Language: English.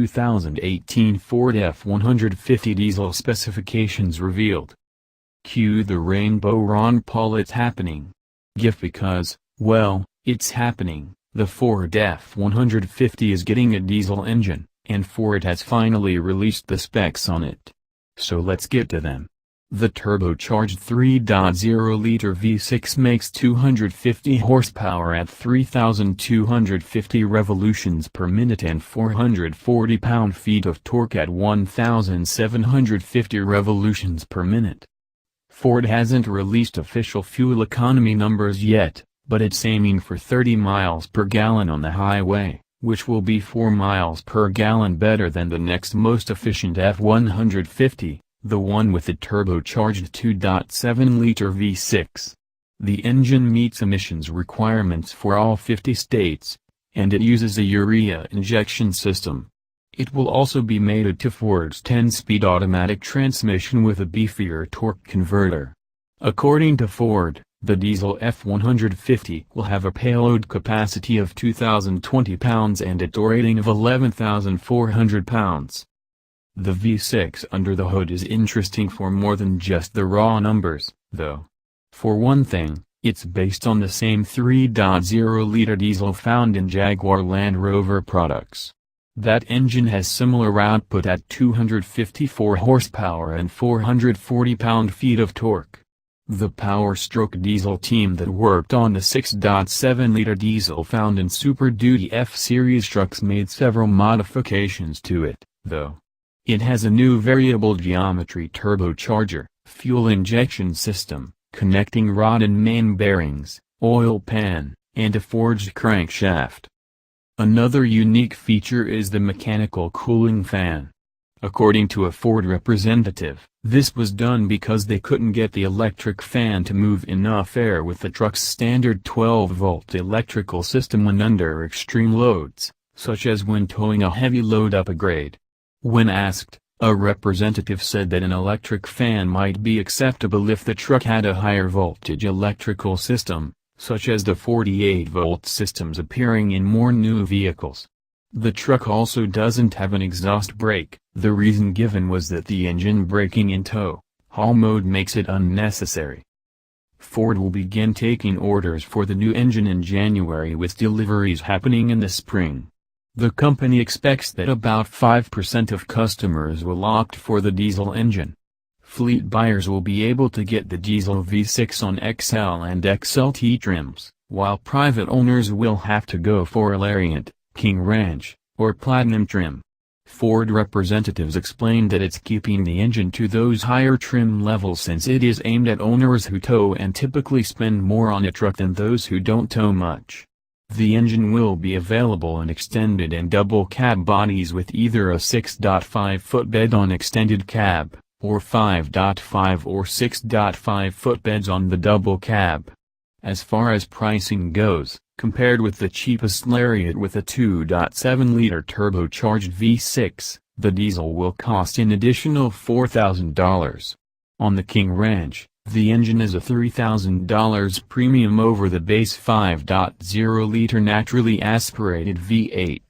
2018 Ford F-150 diesel specifications revealed. Cue the Rainbow Ron Paul. It's happening. GIF because, well, it's happening. The Ford F-150 is getting a diesel engine, and Ford has finally released the specs on it. So let's get to them. The turbocharged 3.0-liter V6 makes 250 horsepower at 3,250 revolutions per minute and 440 pound-feet of torque at 1,750 revolutions per minute. Ford hasn't released official fuel economy numbers yet, but it's aiming for 30 miles per gallon on the highway, which will be 4 miles per gallon better than the next most efficient F-150. The one with the turbocharged 2.7-liter V6. The engine meets emissions requirements for all 50 states, and it uses a urea injection system. It will also be mated to Ford's 10-speed automatic transmission with a beefier torque converter. According to Ford, the diesel F-150 will have a payload capacity of 2,020 pounds and a tow rating of 11,400 pounds. The V6 under the hood is interesting for more than just the raw numbers, though. For one thing, it's based on the same 3.0-liter diesel found in Jaguar Land Rover products. That engine has similar output at 254 horsepower and 440 pound-feet of torque. The Power Stroke diesel team that worked on the 6.7-liter diesel found in Super Duty F-Series trucks made several modifications to it, though. It has a new variable geometry turbocharger, fuel injection system, connecting rod and main bearings, oil pan, and a forged crankshaft. Another unique feature is the mechanical cooling fan. According to a Ford representative, this was done because they couldn't get the electric fan to move enough air with the truck's standard 12-volt electrical system when under extreme loads, such as when towing a heavy load up a grade. When asked, a representative said that an electric fan might be acceptable if the truck had a higher voltage electrical system, such as the 48-volt systems appearing in more new vehicles. The truck also doesn't have an exhaust brake. The reason given was that the engine braking in tow-haul mode makes it unnecessary. Ford will begin taking orders for the new engine in January with deliveries happening in the spring. The company expects that about 5% of customers will opt for the diesel engine. Fleet buyers will be able to get the diesel V6 on XL and XLT trims, while private owners will have to go for a Lariat, King Ranch, or Platinum trim. Ford representatives explained that it's keeping the engine to those higher trim levels since it is aimed at owners who tow and typically spend more on a truck than those who don't tow much. The engine will be available in extended and double cab bodies with either a 6.5 footbed on extended cab, or 5.5 or 6.5 footbeds on the double cab. As far as pricing goes, compared with the cheapest Lariat with a 2.7-liter turbocharged V6, the diesel will cost an additional $4,000. On the King Ranch, the engine is a $3,000 premium over the base 5.0-liter naturally aspirated V8.